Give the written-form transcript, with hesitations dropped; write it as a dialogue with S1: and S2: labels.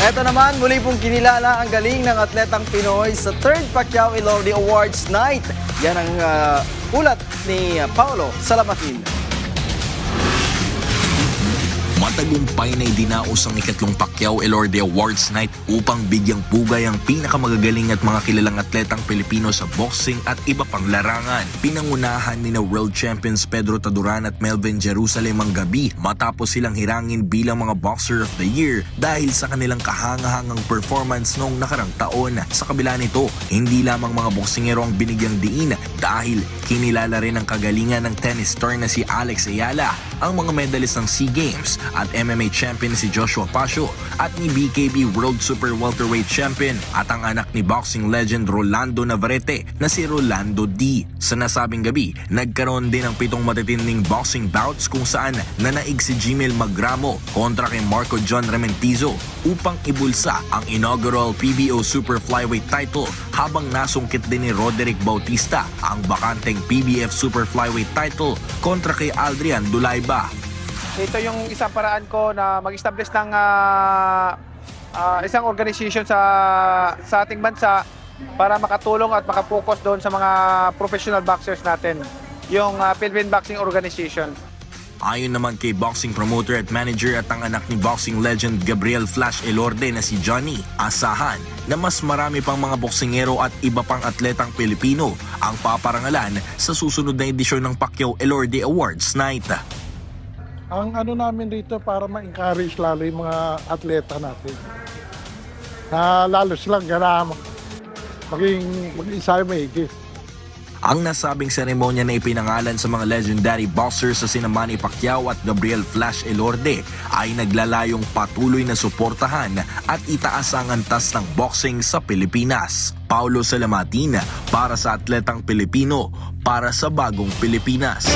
S1: Eto naman, muli pong kinilala ang galing ng atletang Pinoy sa 3rd Pacquiao Elordi Awards Night. Yan ang ulat ni Paolo Salamatin.
S2: Matagumpay na idinaos ang ikatlong Pacquiao Elordi Awards Night upang bigyang pugay ang pinakamagagaling at mga kilalang atletang Pilipino sa boxing at iba pang larangan. Pinangunahan ni na World Champions Pedro Taduran at Melvin Jerusalem ang gabi matapos silang hirangin bilang mga Boxer of the Year dahil sa kanilang kahangahangang performance noong nakarang taon. Sa kabila nito, hindi lamang mga boksingero ang binigyang diin dahil kinilala rin ang kagalingan ng tennis star na si Alex Ayala, ang mga medalist ng SEA Games at MMA champion si Joshua Pasio at ni BKB World Super Welterweight Champion at ang anak ni boxing legend Rolando Navarrete na si Rolando D. Sa nasabing gabi, nagkaroon din ng 7 matitinding boxing bouts kung saan nanaig si Jimel Magramo kontra kay Marco John Rementizo upang ibulsa ang inaugural PBO Super Flyweight title habang nasungkit din ni Roderick Bautista ang bakanteng PBF Super Flyweight title kontra kay Adrian Dulayba.
S3: Ito yung isang paraan ko na mag-establish ng isang organization sa ating bansa para makatulong at makapokus doon sa mga professional boxers natin, yung Philippine Boxing Organization.
S2: Ayon naman kay boxing promoter at manager at ang anak ni boxing legend Gabriel Flash Elorde na si Johnny, asahan na mas marami pang mga boksingero at iba pang atletang Pilipino ang paparangalan sa susunod na edisyon ng Pacquiao Elorde Awards Night.
S4: Ang ano namin dito para ma-encourage lalo yung mga atleta natin. Na lalo silang gana mag-isa maigi.
S2: Ang nasabing seremonya na ipinangalan sa mga legendary boxers sa sina Manny Pacquiao at Gabriel Flash Elorde ay naglalayong patuloy na suportahan at itaas ang antas ng boxing sa Pilipinas. Paolo Salamatin para sa Atletang Pilipino, para sa Bagong Pilipinas.